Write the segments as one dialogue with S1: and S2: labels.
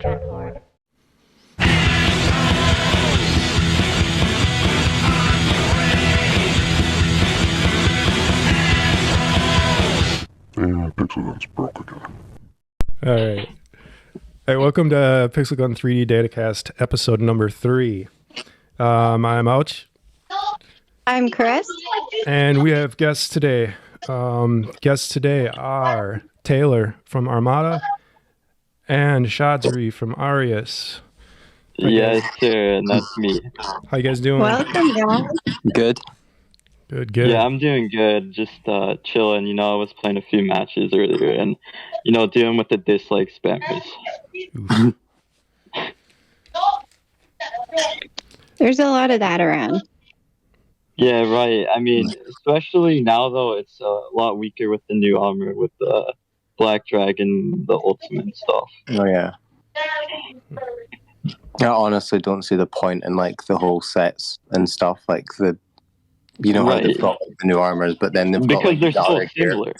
S1: Gen 4.
S2: And Pixel Gun's broke again.
S3: All right. Hey, welcome to Pixel Gun 3D Datacast, episode number 3. I'm Ouch.
S4: I'm Chris.
S3: And we have guests today. Guests today are Taylor from Armada and Shodzery from Aureus.
S5: Yes, sir. And that's me.
S3: How you guys doing?
S4: Welcome, guys.
S5: Good.
S3: Good.
S5: Yeah, I'm doing good. Just chilling. You know, I was playing a few matches earlier and, you know, dealing with the dislike spammers.
S3: Oof.
S4: There's a lot of that around.
S5: Yeah, right. I mean, especially now, though, it's a lot weaker with the new armor, with the Black Dragon, the ultimate stuff.
S6: Oh, yeah. I honestly don't see the point in, like, the whole sets and stuff. Like, you know how they've got like, the new armors, but then they've got, like,
S5: because they're so
S6: gear.
S5: similar.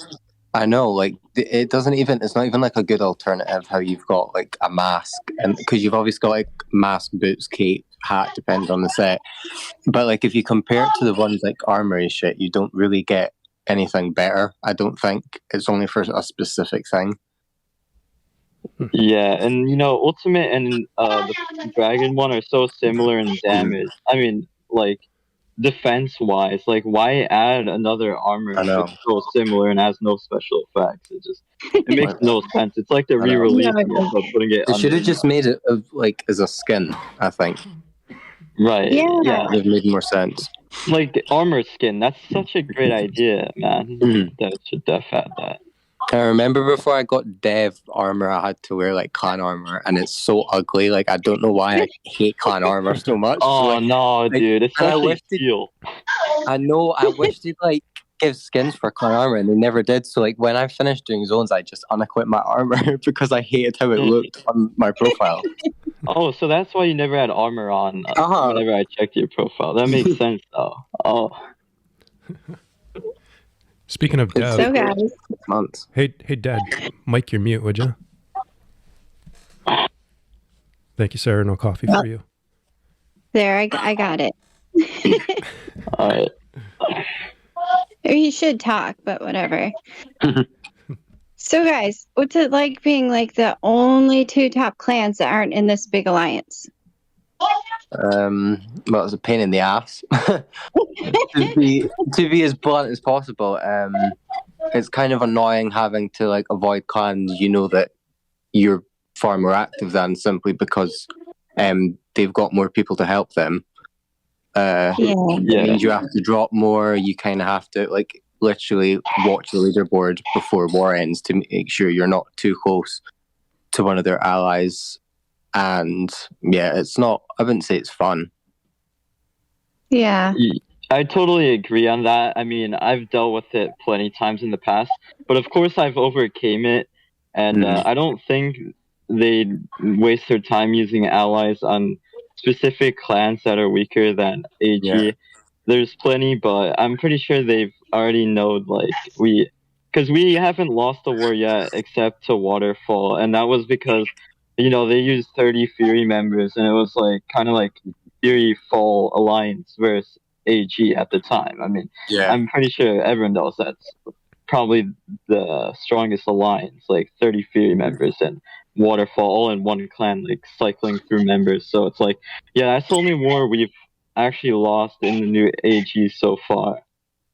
S6: I know, like, it's not even, like, a good alternative how you've got, like, a mask. And because you've obviously got, like, mask, boots, cape, hat, depends on the set. But, like, if you compare it to the ones like armory shit, you don't really get anything better, I don't think. It's only for a specific thing.
S5: Yeah, and, you know, ultimate and the dragon one are so similar in damage. I mean, like, defense-wise, like, why add another armor that's so similar and has no special effects? It makes no sense. It's like they're re-releasing it, but putting it.
S6: They should have just made it like as a skin, I think.
S5: Right. Yeah.
S6: It made more sense.
S5: Like the armor skin, that's such a great idea, man. That should def have that.
S6: I remember before I got dev armor, I had to wear like clan armor, and it's so ugly. Like, I don't know why I hate clan armor so much.
S5: Oh,
S6: like,
S5: no, dude, it's such a deal.
S6: I know. I wish they'd like give skins for clan armor, and they never did. So like when I finished doing zones, I just unequipped my armor because I hated how it looked on my profile.
S5: Oh, so that's why you never had armor on whenever I checked your profile. That makes sense, though. Oh.
S3: Speaking of Dad,
S4: so guys,
S6: months.
S3: Hey, Dad, Mike, you're mute, would you? Thank you, Sarah. No coffee for you.
S4: There, I got it.
S5: All right.
S4: He should talk, but whatever. So, guys, what's it like being like the only two top clans that aren't in this big alliance?
S6: Well, it's a pain in the ass. to be as blunt as possible, it's kind of annoying having to like avoid clans you know that you're far more active than, simply because they've got more people to help them. It means you have to drop more. You kind of have to like literally watch the leaderboard before war ends to make sure you're not too close to one of their allies. And yeah, it's not, I wouldn't say it's fun.
S4: Yeah.
S5: I totally agree on that. I mean, I've dealt with it plenty of times in the past, but of course I've overcame it. And I don't think they'd waste their time using allies on specific clans that are weaker than AG. Yeah. There's plenty, but I'm pretty sure they've already known, like, because we haven't lost a war yet except to Waterfall. And that was because, you know, they used 30 Fury members, and it was like kind of like Fury Fall Alliance versus AG at the time. I mean, I'm pretty sure everyone knows that's probably the strongest alliance, like 30 Fury members and Waterfall all in one clan, like cycling through members. So it's like, yeah, that's the only war we've actually lost in the new AG so far.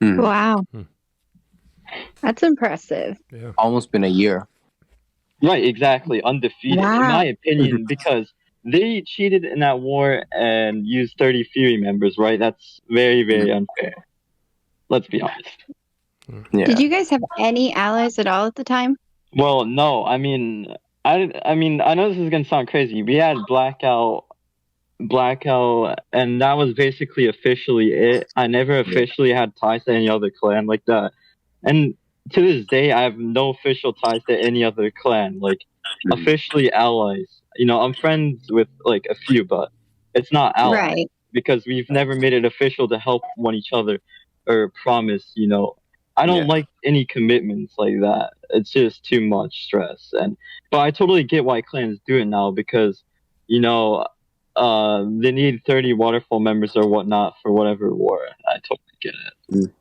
S4: Wow. That's impressive.
S3: Yeah.
S6: Almost been a year.
S5: Right, exactly. Undefeated, in my opinion, because they cheated in that war and used 30 Fury members, right? That's very, very unfair. Let's be honest.
S6: Yeah.
S4: Did you guys have any allies at all at the time?
S5: Well, no. I mean, I know this is going to sound crazy. We had Blackout, and that was basically officially it. I never officially had ties to any other clan like that. And to this day, I have no official ties to any other clan, like officially allies. You know, I'm friends with like a few, but it's not allies, right? Because we've never made it official to help one each other or promise, you know, I don't
S6: Yeah.
S5: like any commitments like that. It's just too much stress. But I totally get why clans do it now because, you know, they need 30 Waterfall members or whatnot for whatever war. I totally get it.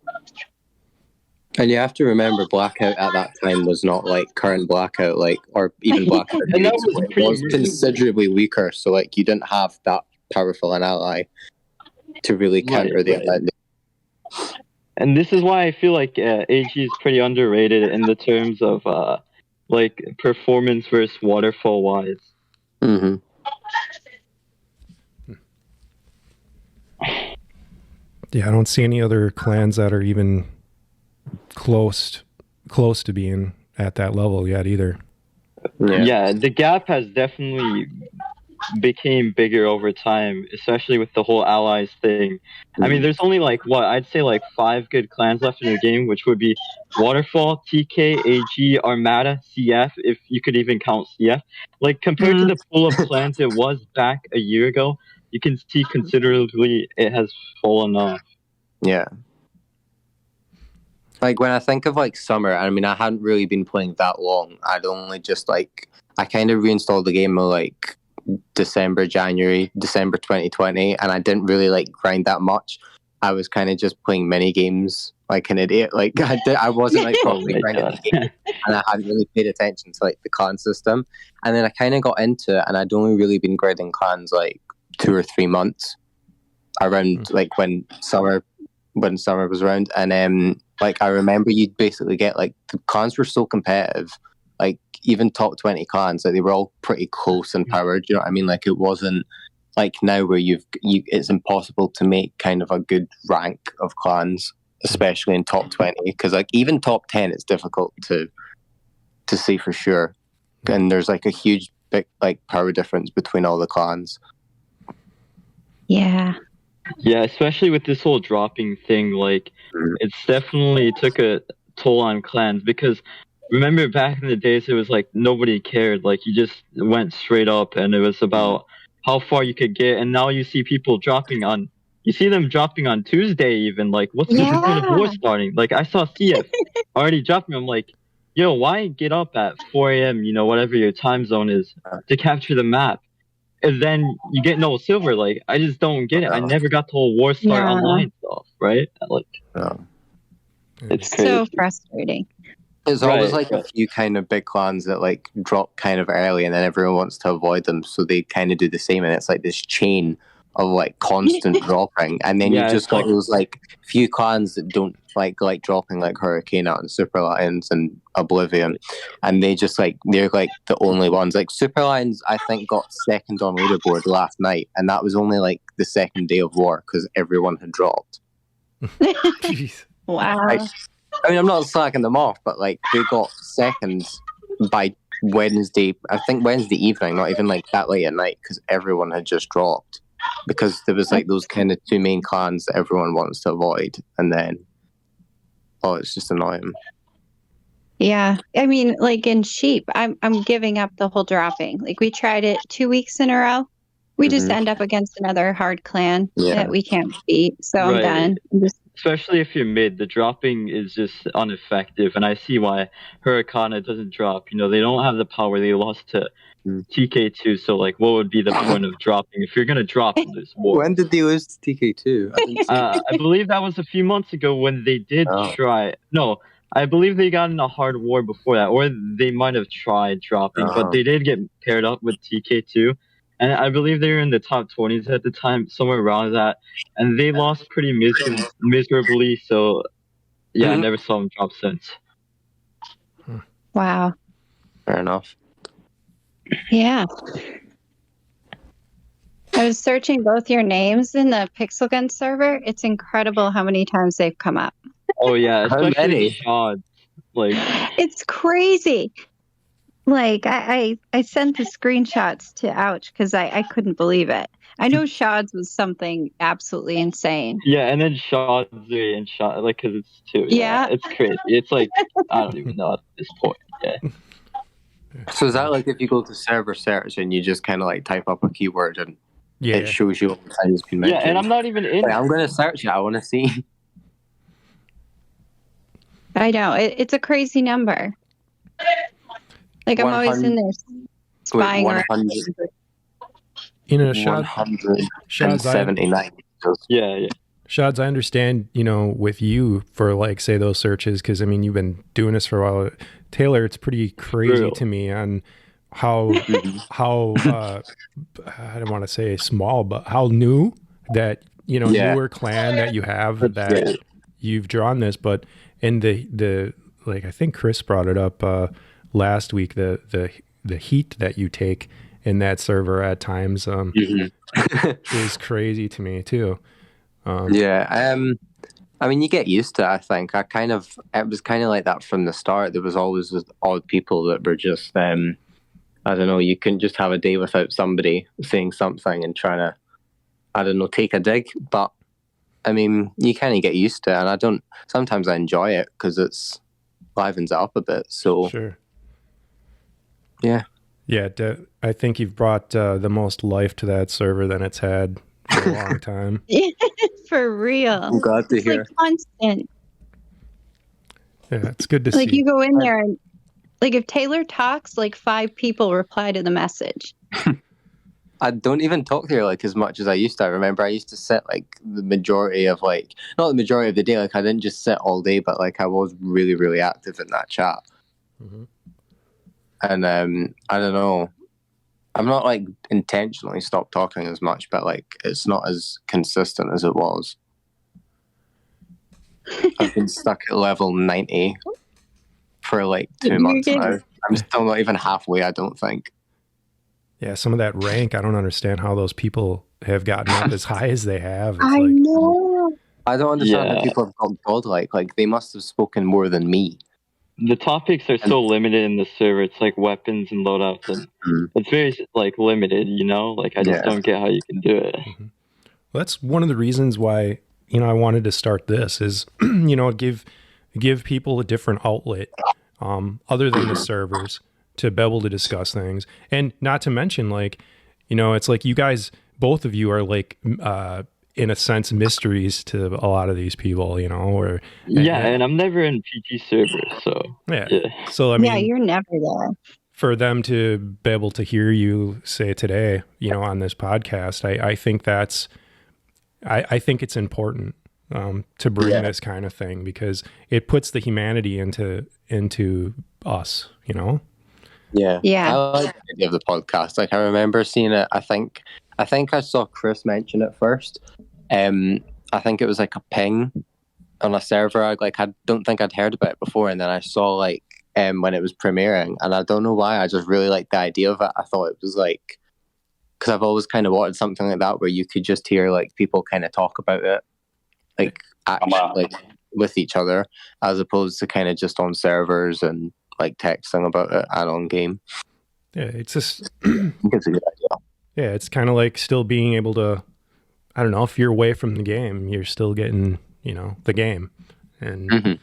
S6: And you have to remember, Blackout at that time was not like current Blackout, like, or even Blackout.
S5: And that
S6: 8,
S5: was
S6: so it
S5: pretty
S6: was considerably weaker. So like, you didn't have that powerful an ally to really counter the event.
S5: And this is why I feel like AG is pretty underrated in the terms of like performance versus Waterfall wise.
S6: Mm-hmm.
S3: Yeah, I don't see any other clans that are even close to being at that level yet either.
S5: Yeah, the gap has definitely became bigger over time, especially with the whole allies thing. I mean, there's only like I'd say like 5 good clans left in the game, which would be Waterfall, TK, AG, Armada, CF, if you could even count CF. Like compared to the pool of clans it was back a year ago, you can see considerably it has fallen off.
S6: Yeah. Like when I think of like summer, I mean, I hadn't really been playing that long. I'd only just like, I kind of reinstalled the game like December 2020, and I didn't really like grind that much. I was kind of just playing mini games like an idiot. Like I wasn't like properly grinding the game, and I hadn't really paid attention to like the clan system. And then I kind of got into it, and I'd only really been grinding clans like 2 or 3 months around like when summer was around. And like I remember you'd basically get like the clans were so competitive, like even top 20 clans, like they were all pretty close in power. Do you know what I mean? Like it wasn't like now where it's impossible to make kind of a good rank of clans, especially in top 20, because like even top 10 it's difficult to see for sure, and there's like a huge big like power difference between all the clans.
S4: Yeah.
S5: Yeah, especially with this whole dropping thing, like it's definitely took a toll on clans because remember back in the days it was like nobody cared, like you just went straight up and it was about how far you could get, and now you see people you see them dropping on Tuesday even, like what's the point of war starting? Like I saw CF already dropping, I'm like, yo, why get up at 4 a.m., you know, whatever your time zone is, to capture the map? And then you get no silver. Like I just don't get it. I never got the whole war start online stuff, right? Like it's crazy.
S4: So frustrating.
S6: There's always like a few kind of big clans that like drop kind of early, and then everyone wants to avoid them, so they kind of do the same, and it's like this chain of like constant dropping, and then you've just got those like few clans that don't like dropping, like Hurricane out and Super Lions and Oblivion, and they're like the only ones. Like Super Lions, I think got second on leaderboard last night, and that was only like the second day of war because everyone had dropped.
S3: Jeez.
S4: Wow.
S6: I mean, I'm not slacking them off, but like they got seconds by Wednesday. I think Wednesday evening, not even like that late at night, because everyone had just dropped. Because there was like those kind of 2 main clans that everyone wants to avoid, and then it's just annoying.
S4: Yeah, I mean, like in sheep, I'm giving up the whole dropping. Like we tried it 2 weeks in a row. We just end up against another hard clan that we can't beat. So I'm done.
S5: Especially if you're mid, the dropping is just ineffective, and I see why Hurricane doesn't drop. You know, they don't have the power. They lost to TK2, so like, what would be the point of dropping if you're gonna drop this war?
S6: When did they lose to TK2?
S5: I believe that was a few months ago when they did try. No, I believe they got in a hard war before that, or they might have tried dropping, but they did get paired up with TK2. And I believe they were in the top 20s at the time, somewhere around that. And they lost pretty miserably. So, yeah, I never saw them drop since.
S4: Wow.
S6: Fair enough.
S4: Yeah. I was searching both your names in the Pixel Gun server. It's incredible how many times they've come up.
S5: Oh, yeah, especially
S6: How many?
S5: the Shodz. Like,
S4: it's crazy. Like, I sent the screenshots to Ouch because I couldn't believe it. I know Shodz was something absolutely insane.
S5: Yeah, and then Shodzery and Shodz, like, because it's 2.
S4: Yeah.
S5: It's crazy. It's like, I don't even know at this point. Yeah.
S6: So is that like if you go to server search and you just kind of like type up a keyword and it shows you all the time it's been mentioned?
S5: Yeah, and I'm not even in.
S6: Wait, I'm going to search it. I want to see.
S4: I know. It's a crazy number. Like, I'm always in there spying on.
S6: 100,
S3: You know, Shodz,
S6: 179.
S5: Yeah.
S3: Shodz, I understand, you know, with you for like, say, those searches, because I mean, you've been doing this for a while. Taylor, it's pretty crazy to me on how I don't want to say small, but how new that, you know, newer clan that you have, that you've drawn this. But in the like, I think Chris brought it up last week, the heat that you take in that server at times is crazy to me too.
S6: I mean, you get used to it, I think. It was kind of like that from the start. There was always odd people that were just, I don't know, you couldn't just have a day without somebody saying something and trying to, I don't know, take a dig. But, I mean, you kind of get used to it. And sometimes I enjoy it because it's livens it up a bit. So,
S3: sure.
S6: Yeah.
S3: Yeah, I think you've brought the most life to that server than it's had for a long time.
S4: For real.
S6: I'm glad to hear.
S4: Like constant.
S3: Yeah, it's good to see.
S4: Like you go in there and like if Taylor talks, like 5 people reply to the message.
S6: I don't even talk here like as much as I used to. I remember I used to sit like the majority of like, not the majority of the day, like I didn't just sit all day, but like I was really, really active in that chat.
S3: Mm-hmm.
S6: And I don't know. I'm not like intentionally stopped talking as much, but like it's not as consistent as it was. I've been stuck at level 90 for like 2 months now. I'm still not even halfway, I don't think.
S3: Yeah, some of that rank, I don't understand how those people have gotten up as high as they have. It's
S4: I know.
S6: I don't understand how people have got godlike. Like they must have spoken more than me.
S5: The topics are so limited in the server. It's like weapons and loadouts, and it's very like limited. You know, like I just don't get how you can do it.
S3: Mm-hmm. Well, that's one of the reasons why I wanted to start this is give people a different outlet other than the servers to be able to discuss things, and not to mention like it's like you guys, both of you are like in a sense mysteries to a lot of these people, or
S5: and I'm never in PT servers, so
S3: so I mean,
S4: you're never there.
S3: For them to be able to hear you say today, on this podcast, I think I think it's important to bring this kind of thing because it puts the humanity into us,
S6: Yeah. I like the idea of the podcast. Like I remember seeing it. I think I saw Chris mention it first. I think it was like a ping on a server. I don't think I'd heard about it before, and then I saw like when it was premiering, and I don't know why. I just really liked the idea of it. I thought it was like, because I've always kind of wanted something like that where you could just hear like people kind of talk about it, like actually like with each other, as opposed to kind of just on servers and like texting about it and on game.
S3: Yeah, it's just
S6: I think it's a good idea.
S3: Yeah, it's kind of like still being able to, I don't know, if you're away from the game, you're still getting, the game. And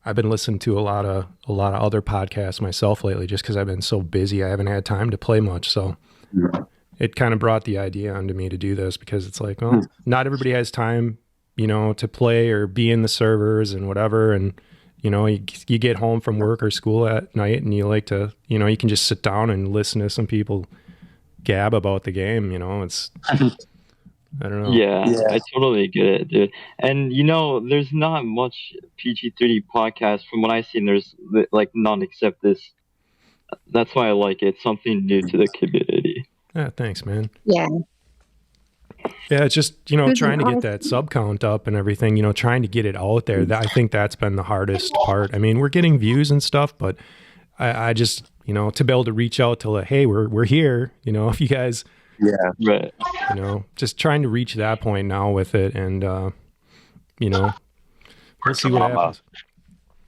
S3: I've been listening to a lot of other podcasts myself lately just because I've been so busy. I haven't had time to play much. So it kind of brought the idea onto me to do this because it's like, well, not everybody has time, to play or be in the servers and whatever. And, you get home from work or school at night and you like to, you can just sit down and listen to some people gab about the game, it's, I don't know.
S5: Yeah, I totally get it, dude. And, there's not much PG3D podcast from what I've seen. There's like none except this. That's why I like it. It's something new to the community.
S3: Yeah, thanks, man.
S4: Yeah.
S3: Yeah, it's just, trying to get that sub count up and everything, trying to get it out there. I think that's been the hardest part. I mean, we're getting views and stuff, but I just, to be able to reach out to like, hey, we're here, if you guys,
S5: right,
S3: just trying to reach that point now with it. And, we'll see what happens.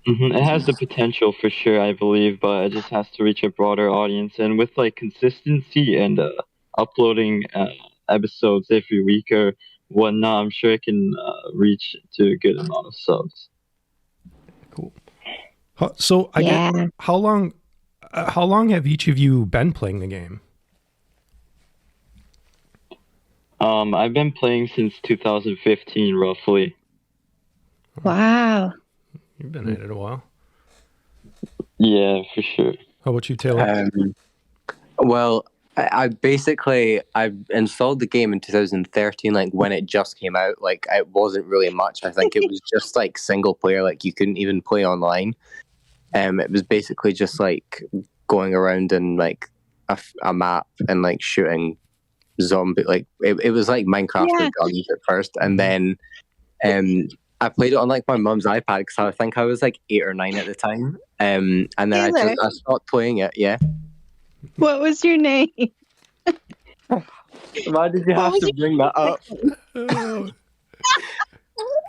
S5: It has the potential for sure, I believe, but it just has to reach a broader audience. And with like consistency and uploading episodes every week or whatnot, I'm sure it can reach to a good amount of subs.
S3: Cool. So I get, how long have each of you been playing the game?
S5: I've been playing since 2015, roughly.
S4: Wow.
S3: You've been at it a while.
S5: Yeah, for sure.
S3: How about you, Taylor?
S6: Well, I installed the game in 2013, like when it just came out. Like it wasn't really much. I think it was just like single player. Like you couldn't even play online. It was basically just like going around in like a map and like shooting zombie. Like it was like Minecraft with guns at first, and then I played it on like my mum's iPad because I think I was like 8 or 9 at the time. And then I stopped playing it. Yeah.
S4: What was your name?
S6: Why did you have to bring that up?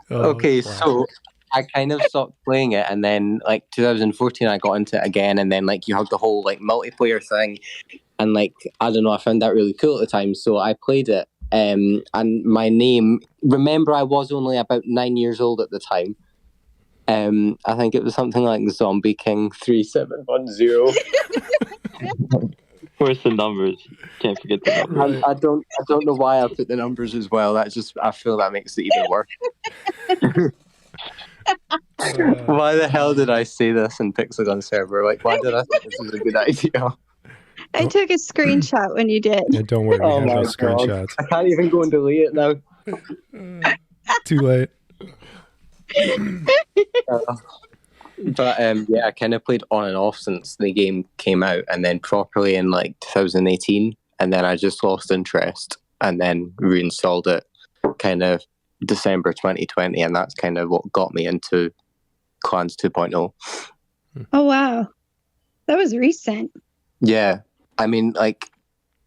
S6: Okay, so I kind of stopped playing it, and then like 2014 I got into it again, and then like you have the whole like multiplayer thing, and like I don't know, I found that really cool at the time, so I played it. And my name, remember I was only about 9 years old at the time. I think it was something like Zombie King 3710.
S5: Of course, the numbers. Can't forget the numbers.
S6: I don't know why I put the numbers as well. That's just, I feel that makes it even worse. Why the hell did I say this in Pixelgun server? Like, why did I think this was a good idea?
S4: I took a screenshot when you did.
S3: Yeah, don't worry, we have those screenshots.
S6: I can't even go and delete it now.
S3: Too late.
S6: But yeah, I kind of played on and off since the game came out, and then properly in like 2018, and then I just lost interest, and then reinstalled it kind of December 2020, and that's kind of what got me into Clans 2.0.
S4: Oh wow, that was recent.
S6: Yeah, I mean, like,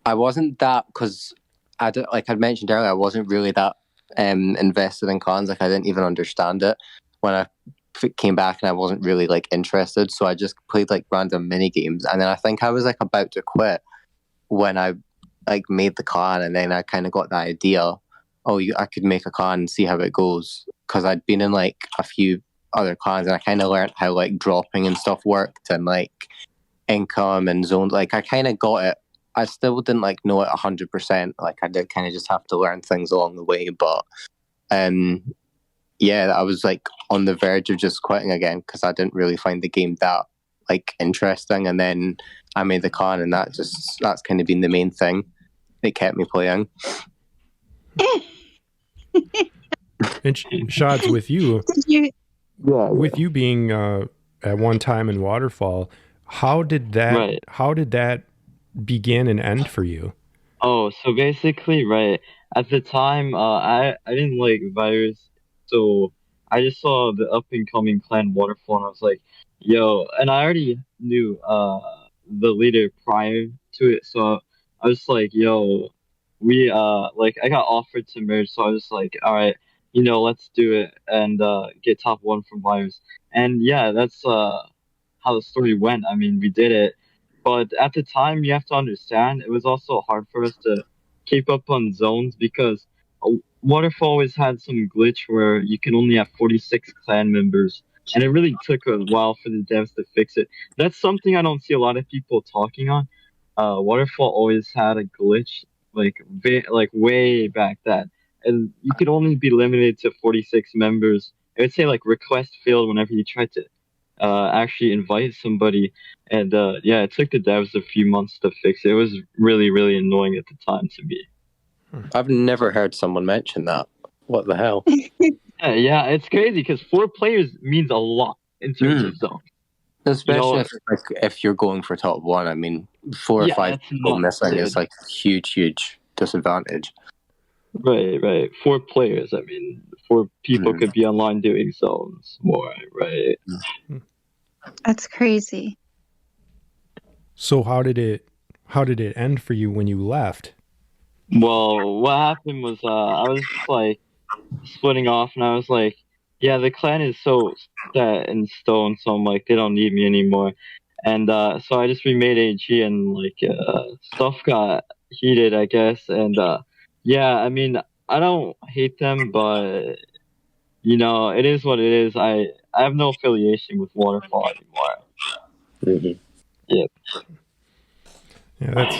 S6: I wasn't that, because like I'd mentioned earlier, I wasn't really that invested in Clans. Like, I didn't even understand it when I came back, and I wasn't really like interested. So I just played like random mini games, and then I think I was like about to quit when I like made the clan, and then I kind of got the idea, I could make a clan and see how it goes, because I'd been in like a few other clans, and I kind of learned how like dropping and stuff worked, and like income and zones. Like I kind of got it. I still didn't like know it 100%. Like I did kind of just have to learn things along the way. But yeah, I was like on the verge of just quitting again because I didn't really find the game that like interesting. And then I made the clan, and that's kind of been the main thing that kept me playing.
S3: And Shodz, with you, with you being at one time in Waterfall, how did that begin and end for you?
S5: Oh, so basically, right at the time, I didn't like Virus, so I just saw the up and coming clan Waterfall, and I was like, yo, and I already knew the leader prior to it, so I was like, yo, we like I got offered to merge, so I was like, all right, let's do it and get top 1 from Virus, and yeah, that's how the story went. I mean, we did it. But at the time, you have to understand, it was also hard for us to keep up on zones because Waterfall always had some glitch where you can only have 46 clan members. And it really took a while for the devs to fix it. That's something I don't see a lot of people talking on. Waterfall always had a glitch, like way back then. And you could only be limited to 46 members. It would say like request failed whenever you tried to actually invite somebody, and yeah, it took the devs a few months to fix it. It was really, really annoying at the time to me.
S6: I've never heard someone mention that. What the hell?
S5: Yeah, it's crazy because 4 players means a lot in terms of zones.
S6: Especially if you're going for top 1. I mean, 4 or 5 people missing is like a huge disadvantage.
S5: Right. 4 players. I mean, 4 people could be online doing zones more, right?
S4: That's crazy.
S3: So how did it end for you when you left?
S5: Well, what happened was I was like splitting off, and I was like, yeah, the clan is so set in stone, so I'm like, they don't need me anymore. And so I just remade AG, and like stuff got heated, I guess. And yeah, I mean, I don't hate them, but it is what it is. I have no affiliation with Waterfall anymore. Yep.
S3: Yeah, that's.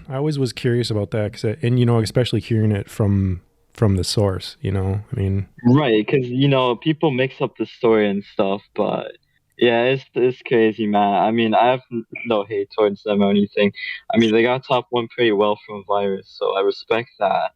S3: I always was curious about that, and especially hearing it from from the source, you know? I mean,
S5: right, because people mix up the story and stuff, but yeah, it's crazy, man. I mean, I have no hate towards them or anything. I mean, they got top one pretty well from Virus, so I respect that.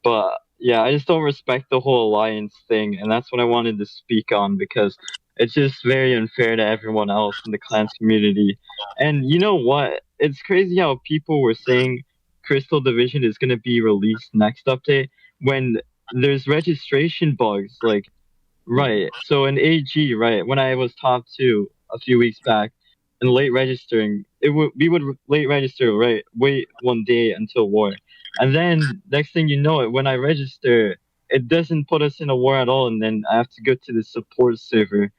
S5: But yeah, I just don't respect the whole alliance thing, and that's what I wanted to speak on because it's just very unfair to everyone else in the clans community. And you know what? It's crazy how people were saying Crystal Division is going to be released next update when there's registration bugs. Like, right. So in AG, right, when I was top two a few weeks back and late registering, we would late register, right, wait 1 day until war. And then next thing you know it, when I register, it doesn't put us in a war at all, and then I have to go to the support server.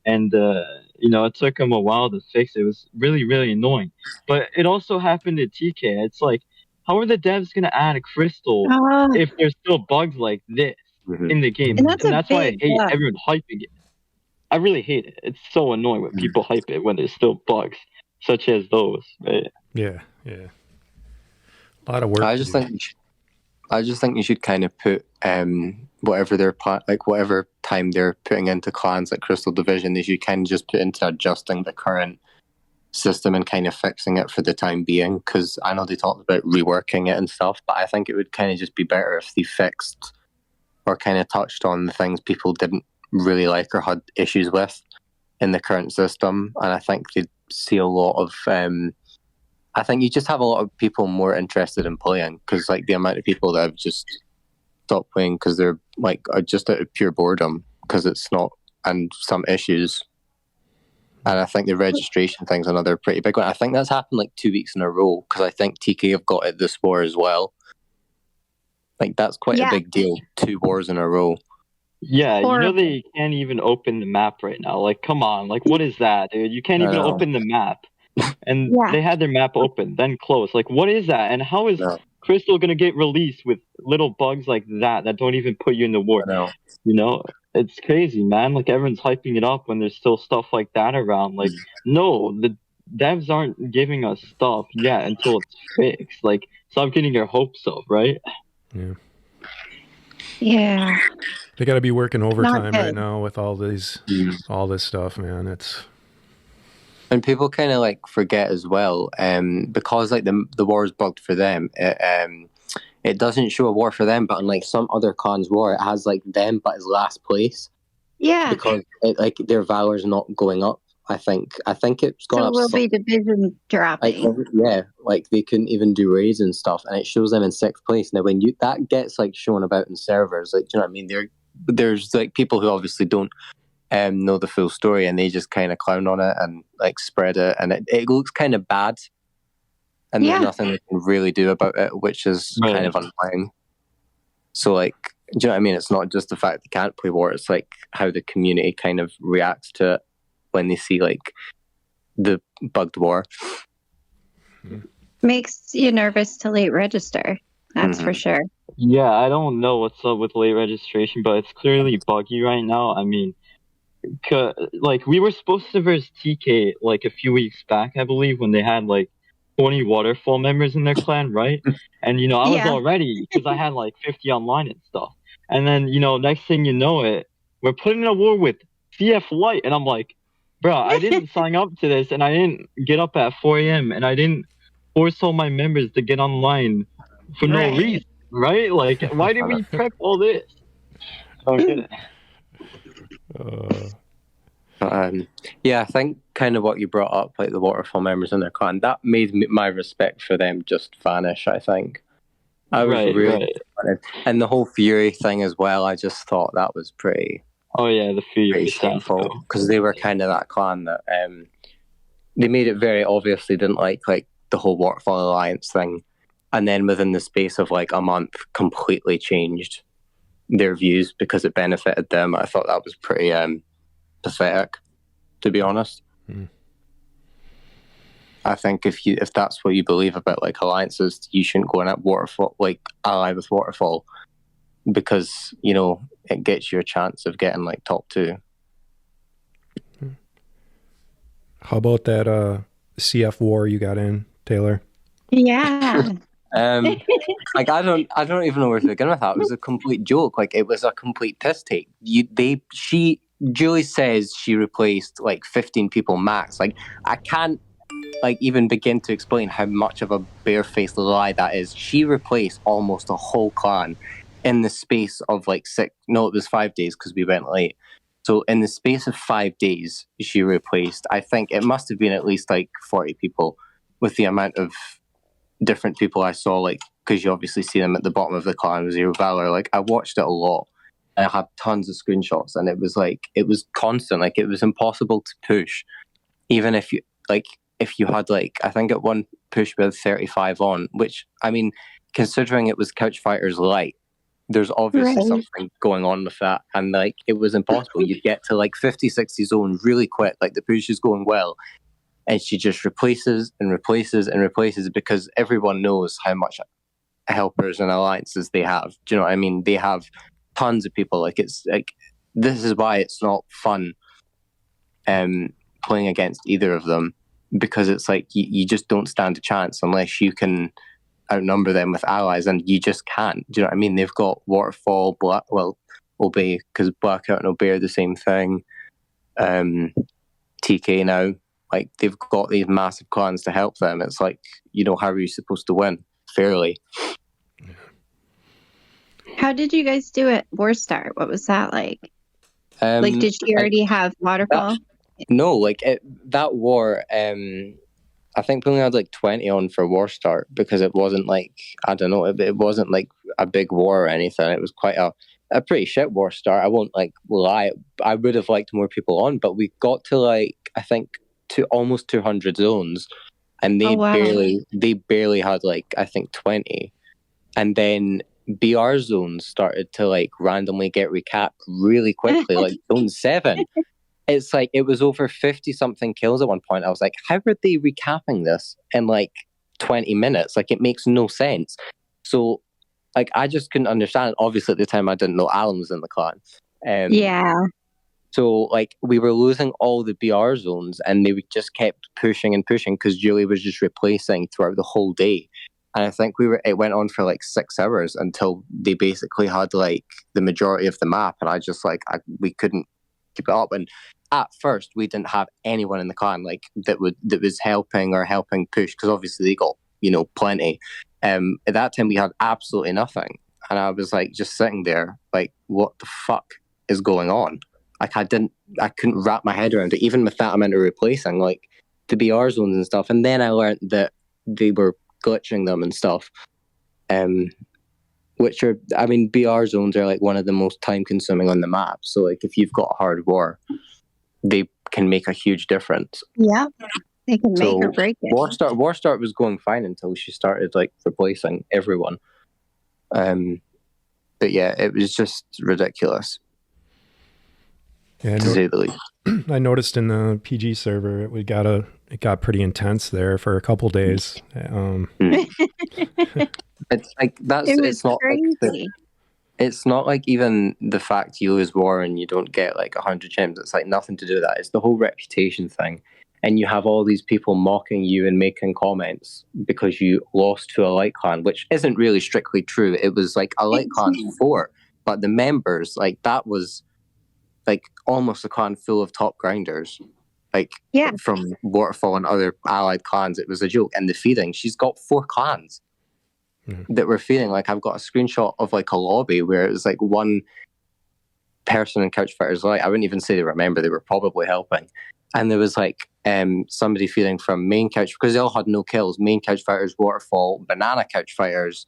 S5: And it took them a while to fix it. It was really, really annoying. But it also happened at TK. It's like, how are the devs gonna add a crystal if there's still bugs like this in the game?
S4: And
S5: that's why I hate everyone hyping it. I really hate it. It's so annoying when people hype it when there's still bugs, such as those. Right?
S3: Yeah. A lot of work.
S6: I just think you should kind of put whatever time they're putting into clans like Crystal Division, they should kind of just put into adjusting the current system and kind of fixing it for the time being. Because I know they talked about reworking it and stuff, but I think it would kind of just be better if they fixed or kind of touched on the things people didn't really like or had issues with in the current system. And I think they'd see a lot of I think you just have a lot of people more interested in playing because like the amount of people that have just stopped playing because they're like just out of pure boredom because it's not, and some issues. And I think the registration thing's another pretty big one. I think that's happened like 2 weeks in a row because I think TK have got it this war as well. Like that's quite a big deal. 2 wars in a row.
S5: Yeah, they can't even open the map right now. Like, come on, like what is that, dude? You can't even open the map. And they had their map open, then closed. Like, what is that? And how is Crystal gonna get released with little bugs like that don't even put you in the war? It's crazy, man. Like everyone's hyping it up when there's still stuff like that around. Like, no, the devs aren't giving us stuff yet until it's fixed. Like, stop getting your hopes up, right?
S4: Yeah.
S3: They got to be working overtime right now with all this stuff, man.
S6: And people kind of like forget as well, because like the war is bugged for them. It doesn't show a war for them, but unlike some other clans' war, it has like them, but it's last place.
S4: Yeah,
S6: because their valor's not going up. I think it's gone up.
S4: So will be division dropping.
S6: Like they couldn't even do raids and stuff, and it shows them in 6th place. Now, when that gets like shown about in servers, like, do you know what I mean? There's like people who obviously don't know the full story, and they just kind of clown on it and like spread it, and it looks kind of bad, and there's nothing they can really do about it, which is kind of annoying. So like, do you know what I mean? It's not just the fact they can't play war; it's like how the community kind of reacts to it when they see like the bugged war.
S4: Makes you nervous to late register. That's for sure.
S5: Yeah, I don't know what's up with late registration, but it's clearly buggy right now. I mean, like we were supposed to verse TK like a few weeks back, I believe, when they had like 20 Waterfall members in their clan, right? And I was all ready because I had like 50 online and stuff. And then next thing you know it, we're putting in a war with CF Light, and I'm like, bro, I didn't sign up to this, and I didn't get up at 4 a.m. and I didn't force all my members to get online for no reason, right? Like, why did we prep all this? Okay.
S6: Yeah, I think kind of what you brought up, like the Waterfall members in their clan, that made my respect for them just vanish. I think I was really and the whole Fury thing as well. I just thought that was pretty.
S5: Oh yeah, the Fury
S6: shameful because they were kind of that clan that they made it very obvious they didn't like the whole Waterfall Alliance thing, and then within the space of like a month, completely changed their views because it benefited them. I thought that was pretty pathetic, to be honest. I think if that's what you believe about like alliances, you shouldn't go in at Waterfall, like ally with Waterfall, because it gets you a chance of getting like top 2.
S3: How about that CF war you got in, Taylor?
S4: Yeah.
S6: Like I don't even know where to begin with that. It was a complete joke. Like it was a complete piss take. Julie says she replaced like 15 people max. Like I can't like even begin to explain how much of a barefaced lie that is. She replaced almost a whole clan in the space of like 5 days because we went late. So in the space of 5 days, she replaced, I think it must have been at least like 40 people with the amount of different people I saw, like, because you obviously see them at the bottom of the clan, Zero Valor. Like, I watched it a lot and I had tons of screenshots, and it was constant. Like, it was impossible to push. Even if you had, like, I think at one push we had 35 on, which, I mean, considering it was Couch Fighters Light, there's obviously something going on with that. And, like, it was impossible. You'd get to, like, 50, 60 zone really quick. Like, the push is going well. And she just replaces and replaces and replaces because everyone knows how much helpers and alliances they have. Do you know what I mean? They have tons of people. Like, it's like, this is why it's not fun playing against either of them, because it's like you just don't stand a chance unless you can outnumber them with allies, and you just can't. Do you know what I mean? They've got Waterfall, Obey, because Blackout and Obey are the same thing. TK now. Like, they've got these massive clans to help them. It's like, how are you supposed to win fairly?
S4: How did you guys do it? War Start? What was that like? Did she already have Waterfall?
S6: No, like that war. I think we only had like 20 on for War Start because it wasn't like, I don't know, it wasn't like a big war or anything. It was quite a pretty shit War Start. I won't like lie. I would have liked more people on, but we got to like, I think, to almost 200 zones, and they barely had like, I think, 20, and then BR zones started to like randomly get recapped really quickly. Like zone 7, it's like it was over 50 something kills at one point. I was like, how are they recapping this in like 20 minutes? Like, it makes no sense. So like, I just couldn't understand. Obviously at the time I didn't know Alan was in the clan. So, like, we were losing all the BR zones, and they just kept pushing and pushing because Julie was just replacing throughout the whole day. And I think it went on for like 6 hours until they basically had like the majority of the map, and we couldn't keep it up. And at first, we didn't have anyone in the clan like that was helping push, because obviously they got plenty. At that time, we had absolutely nothing, and I was like just sitting there like, what the fuck is going on? Like, I couldn't wrap my head around it, even with that amount of replacing, like, the BR zones and stuff. And then I learned that they were glitching them and stuff. Which are, I mean, BR zones are, like, one of the most time-consuming on the map. So, like, if you've got hard war, they can make a huge difference.
S4: Yeah, they can make or break it.
S6: War Start was going fine until she started, like, replacing everyone. But, yeah, it was just ridiculous.
S3: Yeah,
S6: to say the least.
S3: I noticed in the PG server it got pretty intense there for a couple days.
S6: It's like it's not crazy. It's not like even the fact you lose war and you don't get like 100 gems. It's like nothing to do with that. It's the whole reputation thing, and you have all these people mocking you and making comments because you lost to a light clan, which isn't really strictly true. It was like a light clan before, but the members, like, that was like almost a clan full of top grinders, like from Waterfall and other allied clans. It was a joke. And the feeding, she's got 4 clans that were feeding. Like, I've got a screenshot of like a lobby where it was like one person in Couch Fighters Light. I wouldn't even say they remember, they were probably helping. And there was like somebody feeding from main Couch, because they all had no kills. Main Couch Fighters, Waterfall, Banana Couch Fighters,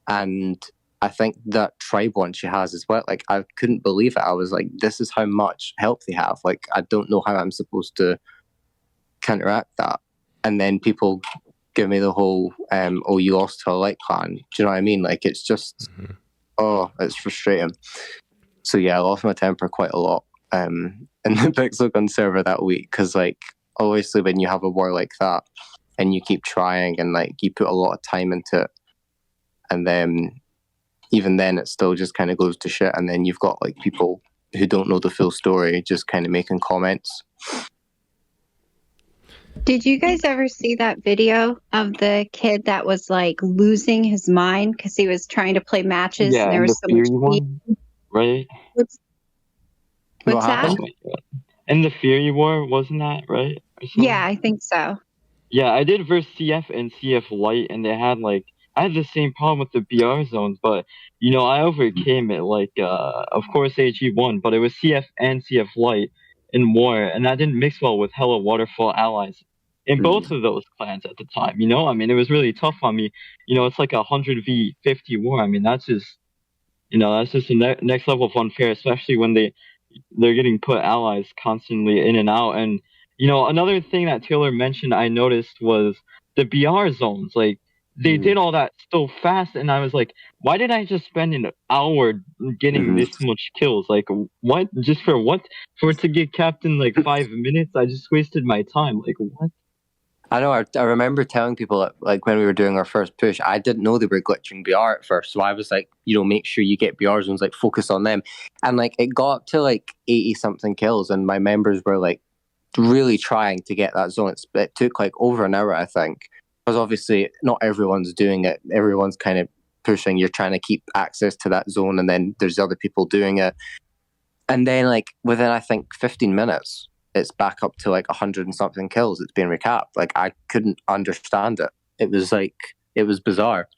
S6: and I think that tribe one she has as well. Like, I couldn't believe it. I was like, this is how much help they have. Like, I don't know how I'm supposed to counteract that. And then people give me the whole, oh, you lost to a light clan. Do you know what I mean? Like, it's just, it's frustrating. So yeah, I lost my temper quite a lot in the Pixelgun server that week, because like, obviously when you have a war like that and you keep trying and like you put a lot of time into it, and then even then it still just kind of goes to shit, and then you've got like people who don't know the full story just kind of making comments.
S4: Did you guys ever see that video of the kid that was like losing his mind because he was trying to play matches and
S5: Yeah,
S4: there
S5: and the
S4: was so much
S5: Fury one, right?
S4: What's,
S6: What
S4: what's that?
S5: Oh
S6: happened?
S5: my god. And the Fury War, wasn't that right? Or
S4: Yeah,
S5: something?
S4: I think so.
S5: Yeah, I did verse CF and CF Light, and they had like I had the same problem with the BR zones, but I overcame it. Like, of course AG won, but it was CF and CF Light in war, and that didn't mix well with hella Waterfall allies in both of those clans at the time. I mean, it was really tough on me. It's like 100v50 war. I mean, that's just the next level of unfair, especially when they're getting put allies constantly in and out. And another thing that Taylor mentioned I noticed was the BR zones. Like they did all that so fast, and I was like, why did I just spend an hour getting this much kills? Like what? Just for what? For it to get capped in like 5 minutes? I just wasted my time. Like what?
S6: I know. I remember telling people that, like when we were doing our first push, I didn't know they were glitching BR at first, so I was like, make sure you get BR zones, like focus on them, and like it got up to like 80 something kills, and my members were like really trying to get that zone. It took like over an hour, I think, because obviously not everyone's doing it. Everyone's kind of pushing. You're trying to keep access to that zone, and then there's other people doing it, and then like within I think 15 minutes. It's back up to like 100 and something kills. It's been recapped. Like I couldn't understand it. It was bizarre.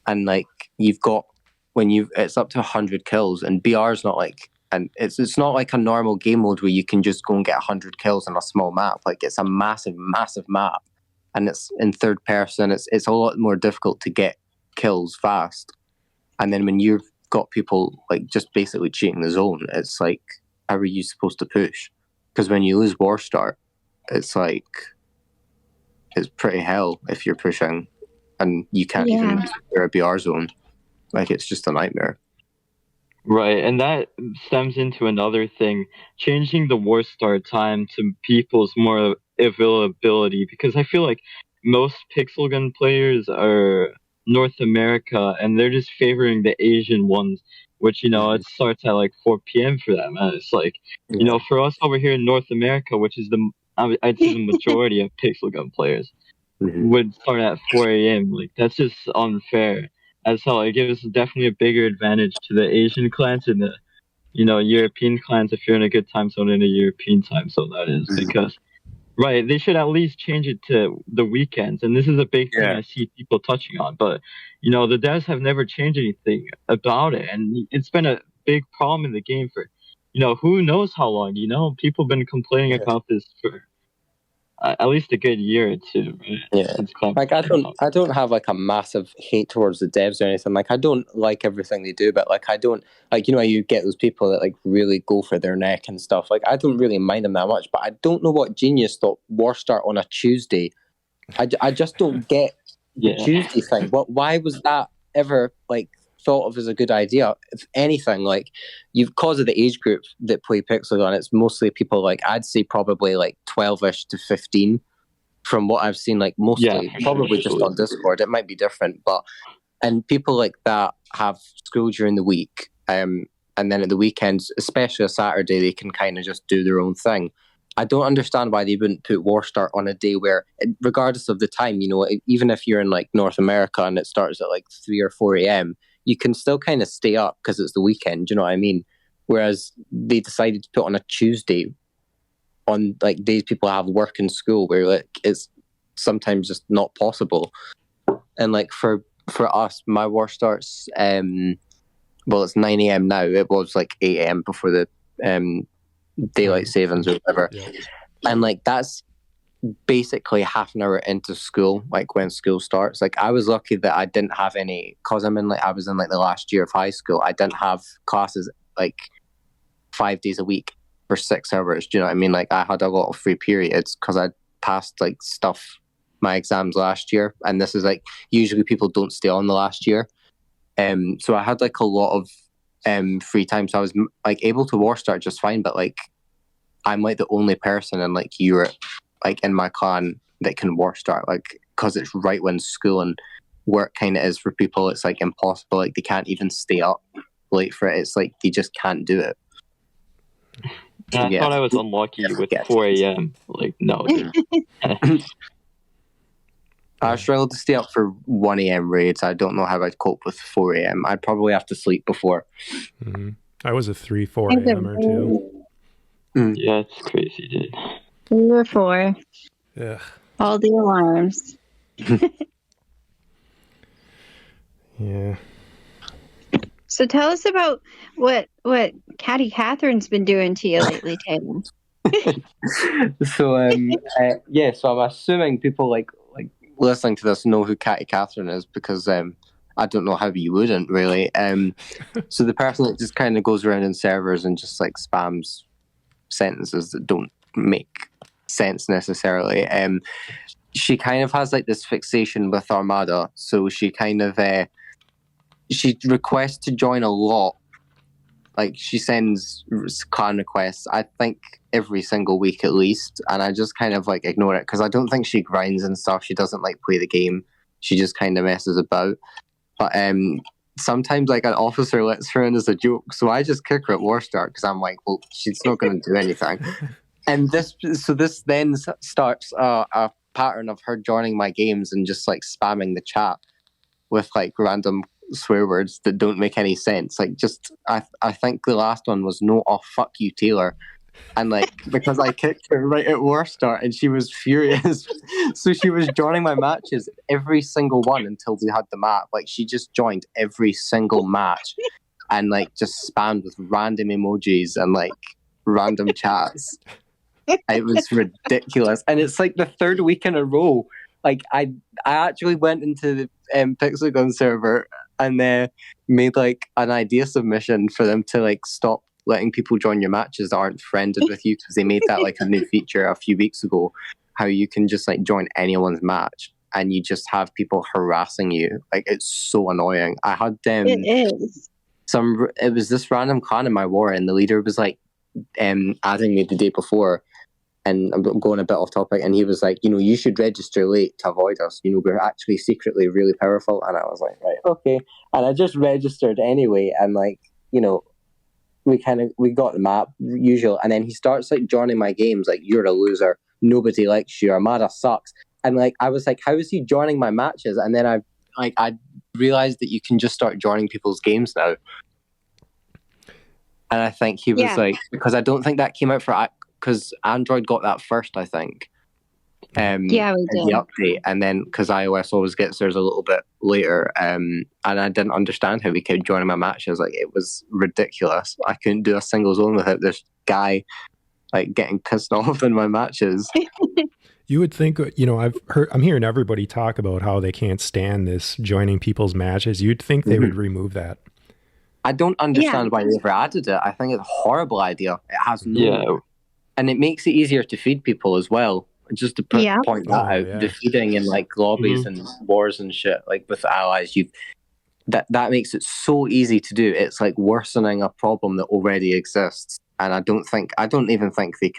S6: And like it's up to 100 kills, and BR's not like, and it's not like a normal game mode where you can just go and get 100 kills on a small map. Like it's a massive map, and it's in third person. It's a lot more difficult to get kills fast. And then when you've got people like just basically cheating the zone, it's like, how are you supposed to push? Because when you lose War Start, it's like, it's pretty hell if you're pushing and you can't even secure a BR zone. Like, it's just a nightmare.
S5: Right, and that stems into another thing, changing the War Start time to people's more availability, because I feel like most Pixel Gun players are North America, and they're just favoring the Asian ones, which, it starts at like 4 p.m. for them. And it's like, for us over here in North America, which is I'd say the majority of Pixel Gun players, would start at 4 a.m. Like, that's just unfair. As hell, it gives definitely a bigger advantage to the Asian clans and the, European clans if you're in a good time zone in a European time zone, that is. Because, right, they should at least change it to the weekends. And this is a big thing I see people touching on. But, the devs have never changed anything about it. And it's been a big problem in the game for, who knows how long, People have been complaining about this for at least a good year or two, right?
S6: Yeah. Like I don't have like a massive hate towards the devs or anything. Like I don't like everything they do, but like I don't like how you get those people that like really go for their neck and stuff. Like I don't really mind them that much, but I don't know what genius thought War Start on a Tuesday. I just don't get the Tuesday thing. Why was that ever like thought of as a good idea? If anything, like because of the age group that play Pixel Gun, it's mostly people like I'd say probably like 12ish to 15 from what I've seen, like mostly probably just on Discord. It might be different, and people like that have school during the week, and then at the weekends, especially a Saturday, they can kind of just do their own thing. I don't understand why they wouldn't put War Start on a day where, regardless of the time, even if you're in like North America and it starts at like 3 or 4 a.m., you can still kind of stay up because it's the weekend. Do you know what I mean? Whereas they decided to put on a Tuesday on like days people have work and school where like it's sometimes just not possible. And like for us, my War Starts, it's 9 a.m. now. It was like 8 a.m. before the daylight savings or whatever. Yeah. And like that's basically half an hour into school, like when school starts. Like I was lucky that I didn't have any, cause I was in like the last year of high school. I didn't have classes like 5 days a week for 6 hours. Do you know what I mean? Like I had a lot of free periods because I passed like my exams last year, and this is like usually people don't stay on the last year. So I had like a lot of free time, so I was like able to War Start just fine. But like I'm like the only person in like Europe, like in my clan, that can War Start, like because it's right when school and work kind of is for people. It's like impossible. Like they can't even stay up late for it. It's like they just can't do it.
S5: And I thought I was unlucky with 4 a.m. Like, no. Dude.
S6: I struggle to stay up for 1 a.m. raids. I don't know how I'd cope with 4 a.m. I'd probably have to sleep before.
S3: Mm-hmm. I was a 3-4 a.m. or 2.
S5: Yeah, it's crazy, dude.
S4: 3 or 4.
S3: Yeah.
S4: All the alarms.
S3: Yeah.
S4: So tell us about what Catty Catherine's been doing to you lately, Taylor.
S6: So so I'm assuming people like listening to this know who Catty Catherine is, because I don't know how you wouldn't really. So the person that just kind of goes around in servers and just like spams sentences that don't make sense necessarily. She kind of has like this fixation with Armada, so she kind of she requests to join a lot. Like, she sends clan requests, I think, every single week at least, and I just kind of like ignore it, because I don't think she grinds and stuff. She doesn't like play the game. She just kind of messes about. But sometimes like an officer lets her in as a joke, so I just kick her at war start, because I'm like, well, she's not going to do anything. And this then starts a pattern of her joining my games and just like spamming the chat with like random swear words that don't make any sense. Like, just I think the last one was "no, oh fuck you, Taylor," and like, because I kicked her right at war start and she was furious, so she was joining my matches every single one until we had the map. Like, she just joined every single match and like just spammed with random emojis and like random chats. It was ridiculous, and it's like the 3rd week in a row. Like, I actually went into the Pixel Gun server and made like an idea submission for them to like stop letting people join your matches that aren't friended with you, because they made that like a new feature a few weeks ago, how you can just like join anyone's match and you just have people harassing you. Like, it's so annoying. I had
S4: It is.
S6: it was this random clan in my war, and the leader was like adding me the day before. And I'm going a bit off topic, and he was like, you should register late to avoid us. We're actually secretly really powerful. And I was like, right, okay. And I just registered anyway. And like, we got the map, usual. And then he starts like joining my games, like, you're a loser. Nobody likes you. Armada sucks. And like, I was like, how is he joining my matches? And then I realized that you can just start joining people's games now. And I think he was like, because I don't think that came out because Android got that first, I think.
S4: Yeah, we did.
S6: The update, and then because iOS always gets theirs a little bit later, and I didn't understand how we kept joining my matches. Like, it was ridiculous. I couldn't do a single zone without this guy like getting pissed off in my matches.
S3: You would think, I'm hearing everybody talk about how they can't stand this joining people's matches. You'd think they would remove that.
S6: I don't understand why they ever added it. I think it's a horrible idea. It has no... And it makes it easier to feed people as well. Just to point that out, the feeding in like lobbies and wars and shit, like with allies, that makes it so easy to do. It's like worsening a problem that already exists, and I don't even think they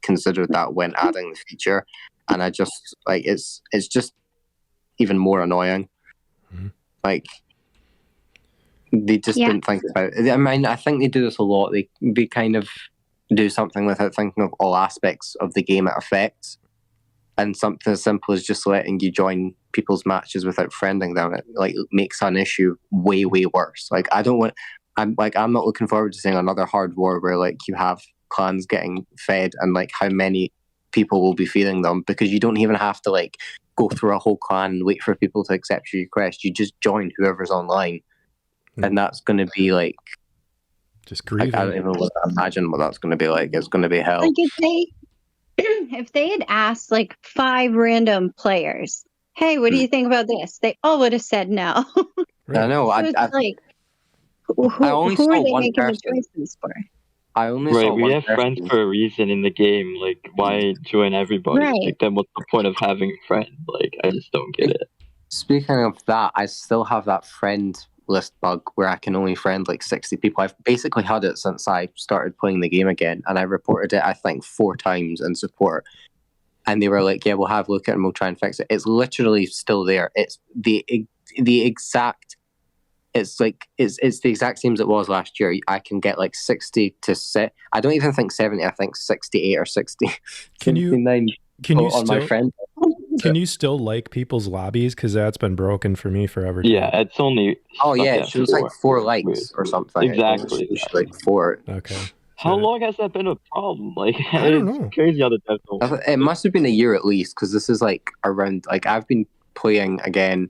S6: considered that when adding the feature. And I just like it's just even more annoying. Like, they just didn't think about it. I mean, I think they do this a lot. They kind of do something without thinking of all aspects of the game it affects, and something as simple as just letting you join people's matches without friending them, it like makes an issue way worse. Like, I'm not looking forward to seeing another hard war where like you have clans getting fed and like how many people will be feeding them, because you don't even have to like go through a whole clan and wait for people to accept your request. You just join whoever's online, and that's going to be like
S3: just grieving.
S6: I don't even imagine what that's going to be like. It's going to be hell.
S4: Like, if they had asked like 5 random players, hey, what do you think about this? They all would have said no.
S6: I know.
S4: So who are they making the choices for?
S6: I only saw
S5: we
S6: one
S5: have
S6: person.
S5: friends for a reason in the game. Like, why join everybody?
S4: Right.
S5: Like, then what's the point of having a friend? Like, I just don't get it.
S6: Speaking of that, I still have that friend list bug where I can only friend like 60 people. I've basically had it since I started playing the game again, and I reported it I think 4 times in support, and they were like, yeah, we'll have a look at it and we'll try and fix it. It's literally still there. It's the exact it's like it's the exact same as it was last year. I can get like 60 to set. I don't even think 70. I think 68 or 60.
S3: Can you
S6: 69 on my
S3: still
S6: friend?
S3: can you still like people's lobbies? Because that's been broken for me forever.
S5: Yeah, it's only.
S6: Oh yeah,
S5: stuck
S6: it
S5: at
S6: shows like 4 likes or something.
S5: Exactly.
S6: It shows like 4.
S3: Okay.
S5: How long has that been a problem? Like,
S3: I don't
S5: it's
S3: know.
S5: crazy how the devs don't.
S6: It must have been a year at least, because this is like around. Like I've been playing again.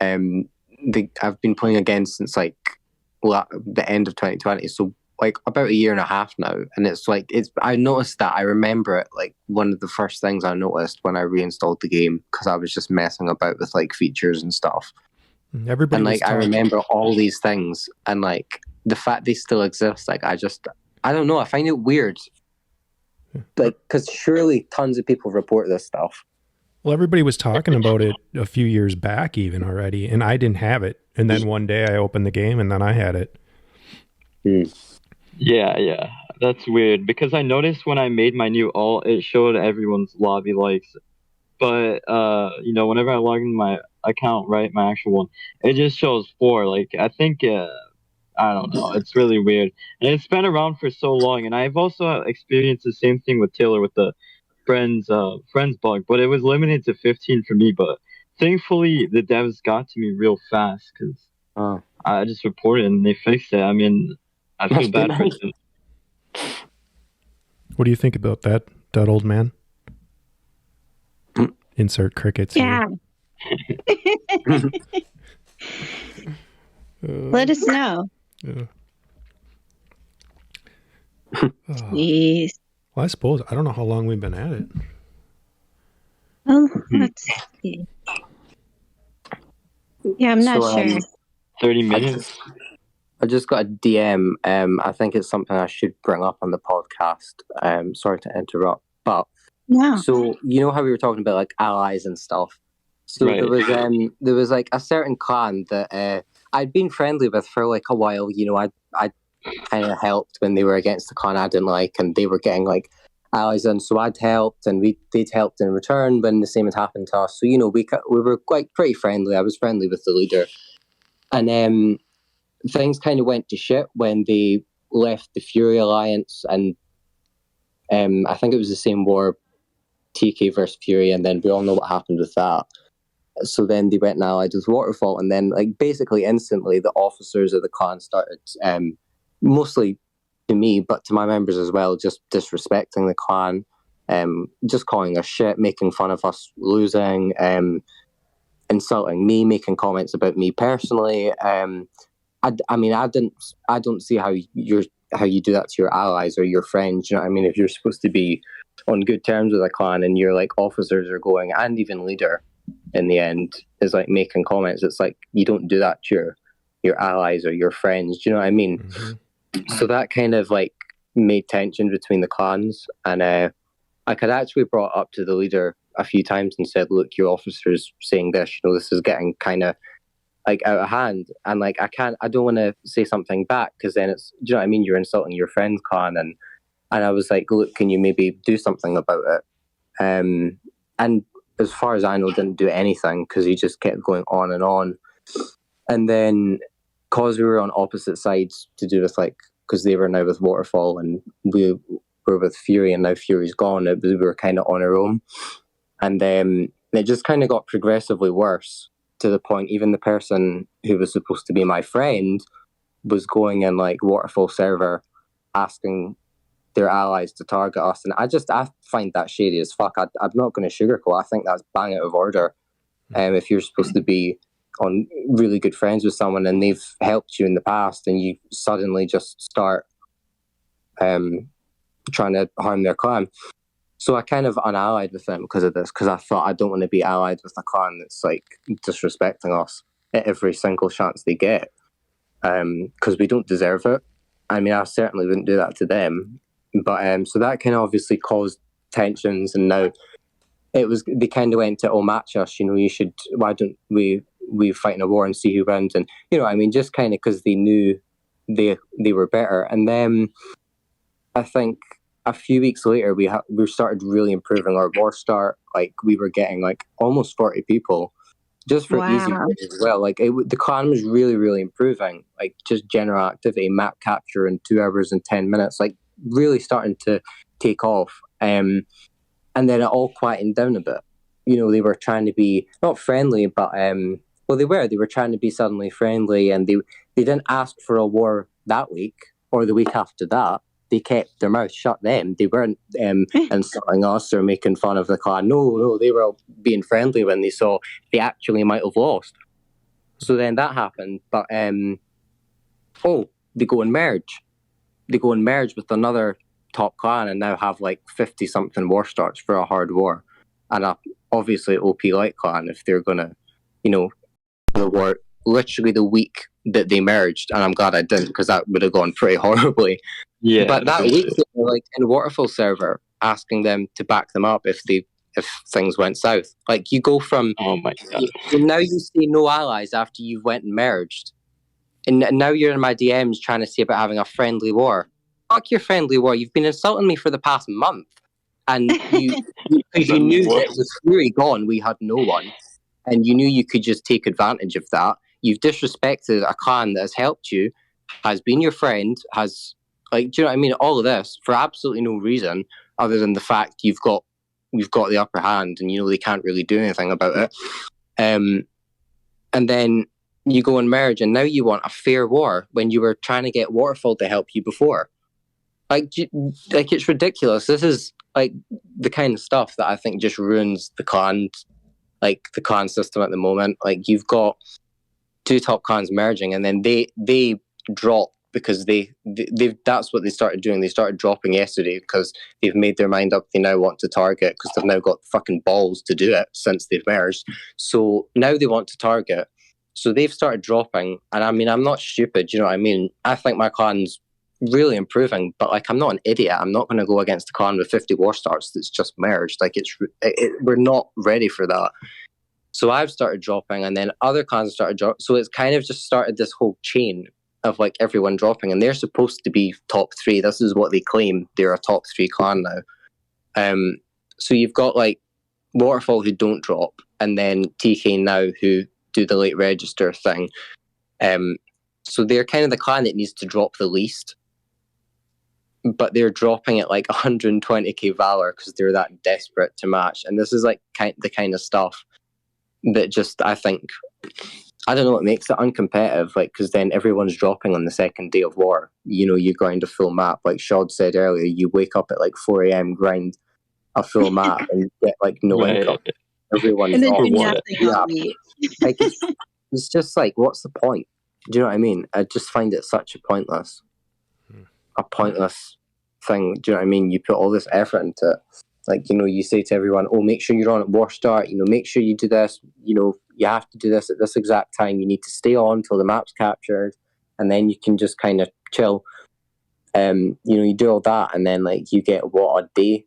S6: I've been playing again since like the end of 2020. So like about a year and a half now, and it's like I noticed that. I remember it like one of the first things I noticed when I reinstalled the game, because I was just messing about with like features and stuff.
S3: Everybody
S6: and like
S3: was
S6: I remember all these things, and like the fact they still exist, like I don't know, I find it weird. Like, because surely tons of people report this stuff.
S3: Well, everybody was talking about it a few years back even already, and I didn't have it. And then one day I opened the game and then I had it.
S5: Yeah. That's weird, because I noticed when I made my new alt, it showed everyone's lobby likes. But, whenever I log in my account, right, my actual one, it just shows 4. Like, I think, I don't know, it's really weird. And it's been around for so long, and I've also experienced the same thing with Taylor with the friends bug, but it was limited to 15 for me. But thankfully, the devs got to me real fast, because I just reported and they fixed it. I mean, I feel bad for them.
S3: What do you think about that old man? Insert crickets.
S4: Yeah. Let us know. Jeez.
S3: Well, I suppose I don't know how long we've been at it.
S4: Well, let's see. Yeah, I'm not sure.
S5: 30 minutes.
S6: I just got a DM. I think it's something I should bring up on the podcast. Sorry to interrupt, but
S4: No.
S6: so you know how we were talking about like allies and stuff. So
S5: Right.
S6: there was like a certain clan that I'd been friendly with for like a while. You know, I kind of helped when they were against the clan I didn't like, and they were getting like allies in. So I'd helped, and they'd helped in return when the same had happened to us. So you know, we were like pretty friendly. I was friendly with the leader, and things kind of went to shit when they left the Fury Alliance, and I think it was the same war, TK versus Fury, and then we all know what happened with that. So then they went and allied with Waterfall, and then like basically instantly the officers of the clan started, mostly to me, but to my members as well, just disrespecting the clan, just calling us shit, making fun of us losing, insulting me, making comments about me personally. I mean, I don't see how you do that to your allies or your friends. You know what I mean? If you're supposed to be on good terms with a clan and your like officers are going, and even leader in the end is like making comments, it's like you don't do that to your allies or your friends. Do you know what I mean? Mm-hmm. So that kind of like made tension between the clans, and I could actually brought up to the leader a few times and said, look, your officers saying this, you know, this is getting kind of like out of hand, and like I don't want to say something back, because then it's, do you know what I mean, you're insulting your friend's clan, and I was like, look, can you maybe do something about it? And as far as I know, didn't do anything, because he just kept going on, and then because we were on opposite sides to do with like, because they were now with Waterfall and we were with Fury, and now Fury's gone, we were kind of on our own, and then it just kind of got progressively worse, to the point even the person who was supposed to be my friend was going in like Waterfall server asking their allies to target us, and I find that shady as fuck. I'm not going to sugarcoat. I think that's bang out of order. If you're supposed to be on really good friends with someone and they've helped you in the past, and you suddenly just start trying to harm their clan. So I kind of unallied with them because of this, because I thought I don't want to be allied with a clan that's like disrespecting us at every single chance they get, because we don't deserve it. I mean, I certainly wouldn't do that to them, but so that kind of obviously caused tensions, and now they kind of went to match us. You know, why don't we fight in a war and see who wins? And you know, I mean, just kind of because they knew they were better, and then I think a few weeks later, we started really improving our war start. Like we were getting like almost 40 people just for easy
S4: Wow.
S6: wins as well. Like the clan was really, really improving. Like just general activity, map capture in 2 hours and 10 minutes, like really starting to take off. And then it all quietened down a bit. You know, they were trying to be not friendly, but well, they were trying to be suddenly friendly, and they didn't ask for a war that week or the week after that. They kept their mouth shut then. They weren't insulting us or making fun of the clan. No, they were being friendly when they saw they actually might have lost. So then that happened. But, they go and merge. They go and merge with another top clan and now have like 50-something war starts for a hard war. And obviously OP Light clan if they're going to, you know, the war literally the week that they merged. And I'm glad I didn't because that would have gone pretty horribly. Yeah, but that week they were like in Waterfall server asking them to back them up if things went south. Like you go from now you say no allies after you've went and merged, and now you're in my DMs trying to see about having a friendly war. Fuck your friendly war. You've been insulting me for the past month, and you knew that with Fury gone, we had no one, and you knew you could just take advantage of that. You've disrespected a clan that has helped you, has been your friend, has. Like, do you know what I mean? All of this for absolutely no reason other than the fact you've got the upper hand and you know they can't really do anything about it. And then you go and merge and now you want a fair war when you were trying to get Waterfall to help you before. Like it's ridiculous. This is like the kind of stuff that I think just ruins the clan system at the moment. Like you've got 2 top clans merging and then they drop. Because they that's what they started doing. They started dropping yesterday because they've made their mind up. They now want to target because they've now got fucking balls to do it since they've merged. So now they want to target. So they've started dropping. And I mean, I'm not stupid. You know what I mean? I think my clan's really improving, but like I'm not an idiot. I'm not going to go against a clan with 50 war starts that's just merged. Like we're not ready for that. So I've started dropping, and then other clans started dropping. So it's kind of just started this whole chain of like everyone dropping, and they're supposed to be top 3. This is what they claim. They're a top 3 clan now. So you've got like Waterfall who don't drop, and then TK now who do the late register thing. So they're kind of the clan that needs to drop the least, but they're dropping at like 120k valor because they're that desperate to match. And this is like the kind of stuff that just I think. I don't know what makes it uncompetitive, like, because then everyone's dropping on the second day of war. You know, you grind a full map. Like Shodz said earlier, you wake up at like 4 a.m., grind a full map, and get like no income. Everyone's
S4: and then
S6: off.
S4: do nothing all week.
S6: Like, it's just like, what's the point? Do you know what I mean? I just find it such a pointless thing. Do you know what I mean? You put all this effort into it. Like, you know, you say to everyone, oh, make sure you're on at war start, you know, make sure you do this, you know, you have to do this at this exact time. You need to stay on till the map's captured, and then you can just kind of chill. You know, you do all that, and then like you get a day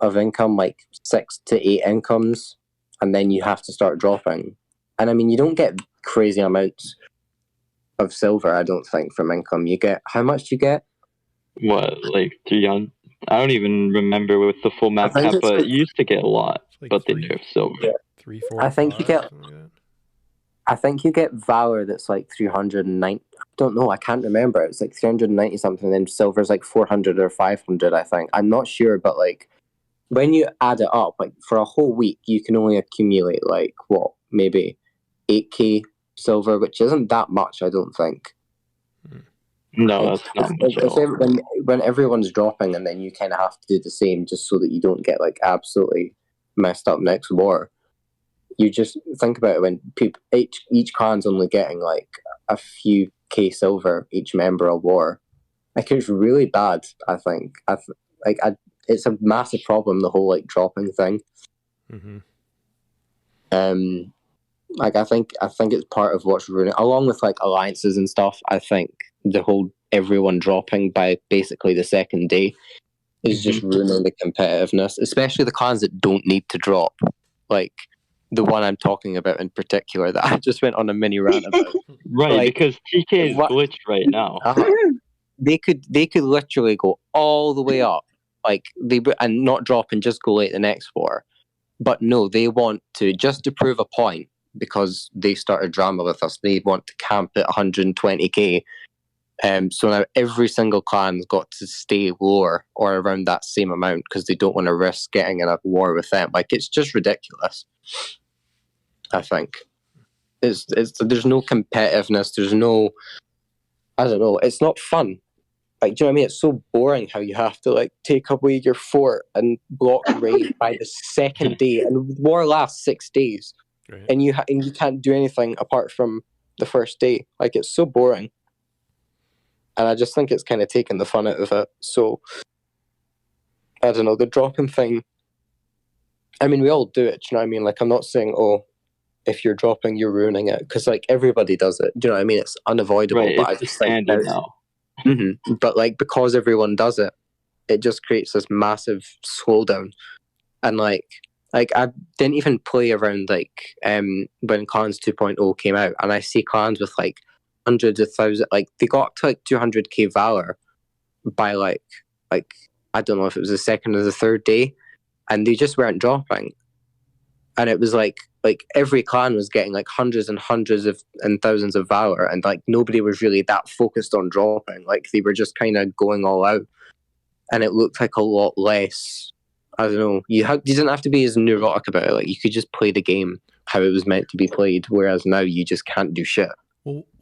S6: of income, like 6 to 8 incomes, and then you have to start dropping. And I mean, you don't get crazy amounts of silver, I don't think, from income. You get how much do you get?
S5: What, like 300? I don't even remember with the full map cap, but you used to get a lot,
S3: like
S5: but they nerfed silver.
S3: Yeah. 3, 4,
S6: I think
S3: 5,
S6: you get.
S3: something like that.
S6: I think you get valor that's like 390. I don't know. I can't remember. It's like 390 something. Then silver's like 400 or 500. I think. I'm not sure, but like when you add it up, like for a whole week, you can only accumulate like what, maybe 8k silver, which isn't that much. I don't think.
S5: No, that's not much at all.
S6: When everyone's dropping, and then you kind of have to do the same, just so that you don't get like absolutely messed up next war. You just think about it when people each clan's only getting like a few K silver each member of war. Like it's really bad. I think it's a massive problem. The whole like dropping thing.
S3: Mm-hmm.
S6: Like I think it's part of what's ruining, along with like alliances and stuff. I think the whole everyone dropping by basically the second day is just ruining the competitiveness, especially the clans that don't need to drop. Like the one I'm talking about in particular that I just went on a mini rant about.
S5: Right,
S6: like,
S5: because TK is glitched right now.
S6: They could literally go all the way up, like and not drop and just go late the next war. But no, they want to just to prove a point. because they started drama with us. They want to camp at 120k. So now every single clan's got to stay lower or around that same amount because they don't want to risk getting in a war with them. Like, it's just ridiculous. I think it's there's no competitiveness. There's no, I don't know. It's not fun. Like, do you know what I mean? It's so boring how you have to like take away your fort and block raid by the second day, and war lasts 6 days,
S3: Right.
S6: and you can't do anything apart from the first day. Like, it's so boring, and I just think it's kind of taken the fun out of it. So I don't know, the dropping thing. I mean, we all do it. Do you know what I mean? Like, I'm not saying, oh, if you're dropping, you're ruining it, because like everybody does it. Do you know what I mean? It's unavoidable.
S5: Right,
S6: but
S5: it's
S6: I just think
S5: standard now.
S6: But like, because everyone does it, it just creates this massive slowdown. And like I didn't even play around like when Clans 2.0 came out, and I see clans with like hundreds of thousands, like they got up to like 200k valor by like I don't know if it was the second or the third day, and they just weren't dropping. And it was like every clan was getting like hundreds and hundreds of and thousands of valor, and like nobody was really that focused on dropping. Like, they were just kind of going all out, and it looked like a lot less. I don't know. You didn't have to be as neurotic about it. Like, you could just play the game how it was meant to be played. Whereas now you just can't do shit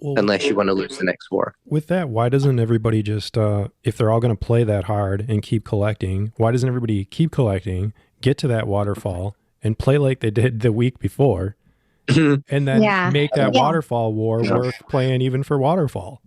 S6: unless you want to lose the next war.
S3: With that, why doesn't everybody just, if they're all going to play that hard and keep collecting, why doesn't everybody keep collecting, get to that waterfall, and play like they did the week before, and then make that waterfall war worth playing even for waterfall?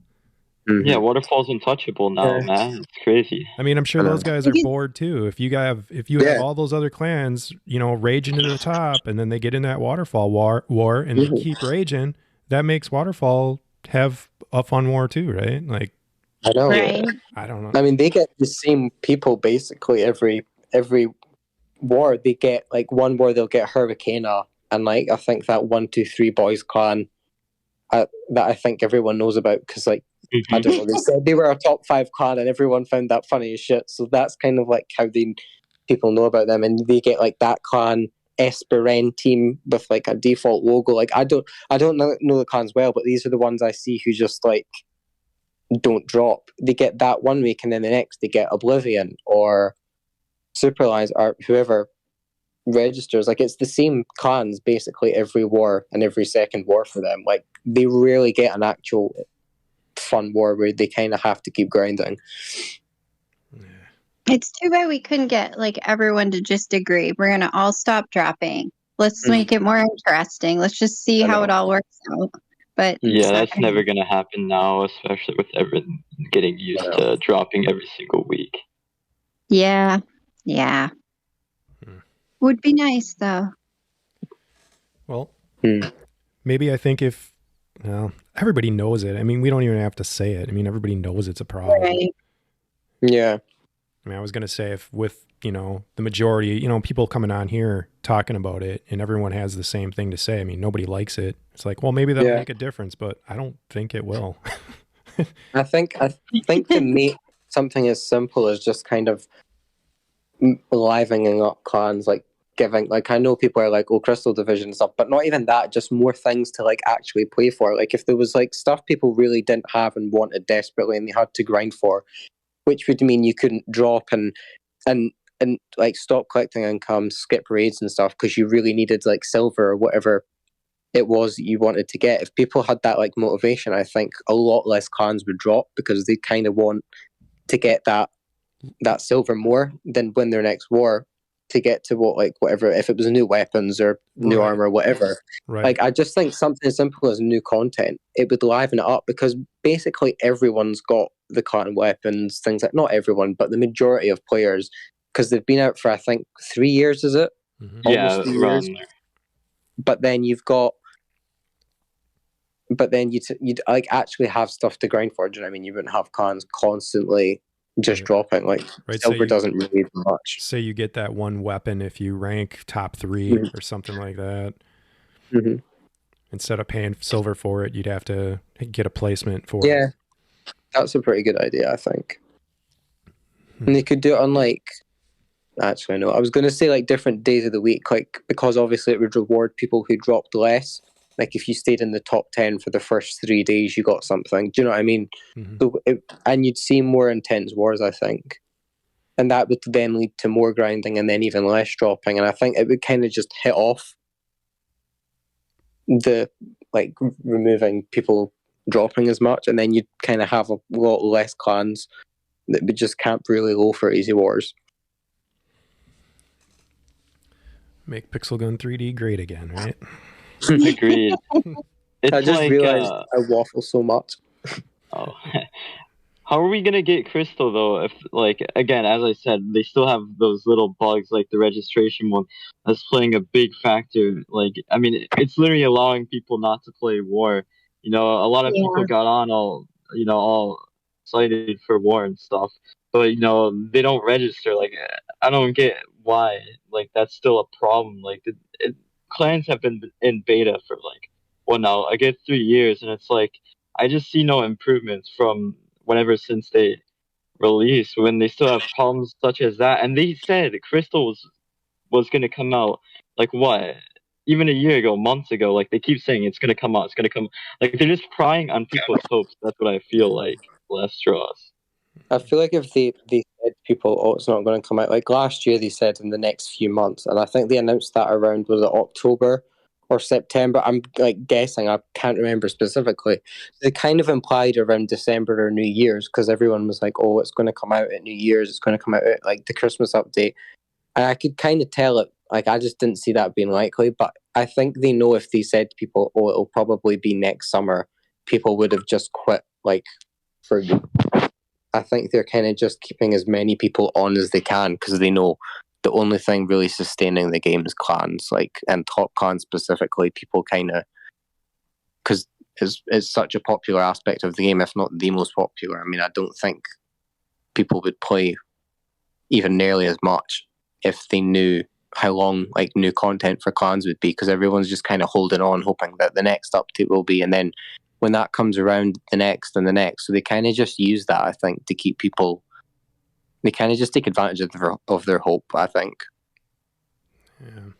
S5: Yeah, Waterfall's untouchable now, man. It's crazy.
S3: I mean, I'm sure those guys are bored too. If you have all those other clans, you know, raging to the top, and then they get in that waterfall war and they keep raging, that makes Waterfall have a fun war too, right? Like,
S6: I know.
S4: Right.
S3: I don't know.
S6: I mean, they get the same people basically every war. They get like one war they'll get Hurricana, and like I think that 123 boys clan that I think everyone knows about, because like I don't know, they said they were a top 5 clan and everyone found that funny as shit. So that's kind of like how people know about them, and they get like that clan Esperen team with like a default logo. Like, I don't know the clans well, but these are the ones I see who just like don't drop. They get that one week, and then the next they get Oblivion or Superlines or whoever registers. Like, it's the same clans basically every war and every second war for them. Like, they rarely get an actual fun war where they kind of have to keep grinding.
S4: It's too bad we couldn't get like everyone to just agree. We're gonna all stop dropping. Let's make it more interesting. Let's just see how it all works out. But
S5: yeah, that's never gonna happen now, especially with everyone getting used to dropping every single week.
S4: Yeah. Would be nice though.
S3: Well, maybe I think if everybody knows it. I mean, we don't even have to say it. I mean, everybody knows it's a problem.
S4: Right.
S6: Yeah.
S3: I mean, I was going to say, if with, you know, the majority, you know, people coming on here talking about it and everyone has the same thing to say. I mean, nobody likes it. It's like, well, maybe that'll make a difference, but I don't think it will.
S6: I think to make something as simple as just kind of livening up clans, like giving, like, I know people are like, oh, Crystal Division and stuff, but not even that, just more things to like actually play for. Like, if there was like stuff people really didn't have and wanted desperately and they had to grind for, which would mean you couldn't drop and like stop collecting income, skip raids and stuff because you really needed like silver or whatever it was that you wanted to get. If people had that like motivation, I think a lot less clans would drop because they kind of want to get that silver more than win their next war to get to whatever, if it was new weapons or new armor or whatever.
S3: Right.
S6: Like, I just think something as simple as new content, it would liven it up, because basically everyone's got the clan weapons, things like, not everyone, but the majority of players, because they've been out for, I think, 3 years, is it?
S3: Mm-hmm.
S6: Almost 3 years. But then you'd like actually have stuff to grind for. Do you know what I mean? You wouldn't have clans constantly just dropping. Like, silver doesn't really do much.
S3: Say you get that one weapon if you rank top 3 or something like that.
S6: Mm-hmm.
S3: Instead of paying silver for it, you'd have to get a placement for it.
S6: Yeah, that's a pretty good idea, I think. And they could do it on like, actually no, I was going to say like different days of the week, like, because obviously it would reward people who dropped less. like if you stayed in the top 10 for the first 3 days, you got something. Do you know what I mean?
S3: Mm-hmm.
S6: So and you'd see more intense wars, I think. And that would then lead to more grinding and then even less dropping. And I think it would kind of just hit off the, like, removing people dropping as much. And then you'd kind of have a lot less clans that would just camp really low for easy wars.
S3: Make Pixel Gun 3D great again, right?
S5: Agreed. It's
S6: I just
S5: like,
S6: realized I waffle so much.
S5: Oh. How are we gonna get Crystal though? If, like, again, as I said, they still have those little bugs, like the registration one, that's playing a big factor. Like, I mean, it's literally allowing people not to play War. You know, a lot of people got on all excited for War and stuff, but you know, they don't register. Like, I don't get why. Like, that's still a problem. Like, clans have been in beta for like, well, now I get 3 years, and it's like I just see no improvements from whenever since they released, when they still have problems such as that. And they said Crystal was going to come out, like, what, even a year ago, months ago. Like, they keep saying it's going to come out, it's going to come. Like, they're just prying on people's hopes. That's what I feel like. Less straws.
S6: I feel like if they said to people, oh, it's not going to come out, like last year they said in the next few months, and I think they announced that around, was it October or September? I'm like guessing, I can't remember specifically. They kind of implied around December or New Year's, because everyone was like, oh, it's going to come out at New Year's, it's going to come out at like the Christmas update. And I could kind of tell it, like, I just didn't see that being likely. But I think they know if they said to people, oh, it'll probably be next summer, people would have just quit, like, for good. I think they're kind of just keeping as many people on as they can, because they know the only thing really sustaining the game is clans, like, and top clans specifically. People kind of, because it's such a popular aspect of the game, if not the most popular. I mean, I don't think people would play even nearly as much if they knew how long, like, new content for clans would be, because everyone's just kind of holding on, hoping that the next update will be, and then when that comes around, the next and the next. So they kind of just use that, I think, to keep people. They kind of just take advantage of their hope, I think.
S3: Yeah.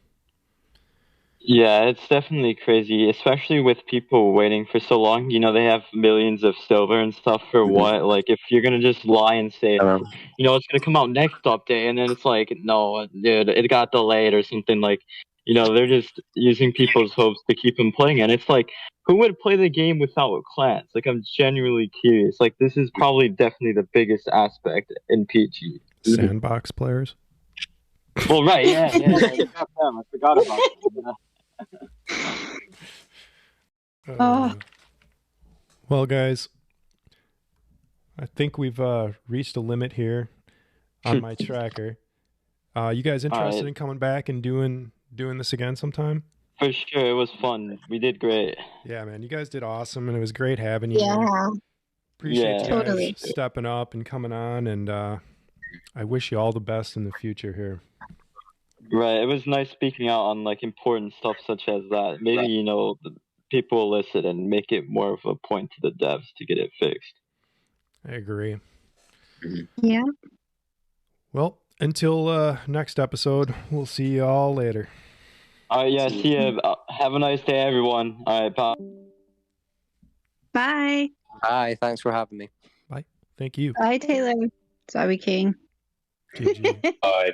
S5: Yeah, it's definitely crazy, especially with people waiting for so long. You know, they have millions of silver and stuff for what? Like, if you're gonna just lie and say, you know, it's gonna come out next update, and then it's like, no, dude, it got delayed or something. Like, you know, they're just using people's hopes to keep them playing. And it's like, who would play the game without clans? Like, I'm genuinely curious. Like, this is probably definitely the biggest aspect in PG.
S3: Sandbox players?
S5: Well, right, yeah. I forgot about them.
S3: Well, guys, I think we've reached a limit here on my tracker. You guys interested in coming back and doing this again sometime?
S5: For sure, it was fun. We did great.
S3: Yeah, man, you guys did awesome, and it was great having you.
S4: Yeah.
S3: Appreciate you guys
S4: Totally
S3: stepping up and coming on, and I wish you all the best in the future here.
S5: Right, it was nice speaking out on, like, important stuff such as that. Maybe, you know, the people will listen and make it more of a point to the devs to get it fixed.
S3: I agree.
S4: Yeah.
S3: Well, until next episode, we'll see you all later.
S5: All right, yeah, see ya. Have a nice day, everyone. All right, bye.
S4: Bye.
S6: Hi, thanks for having me.
S3: Bye. Thank you.
S4: Bye, Taylor. Zoe King.
S3: GG.
S5: Bye.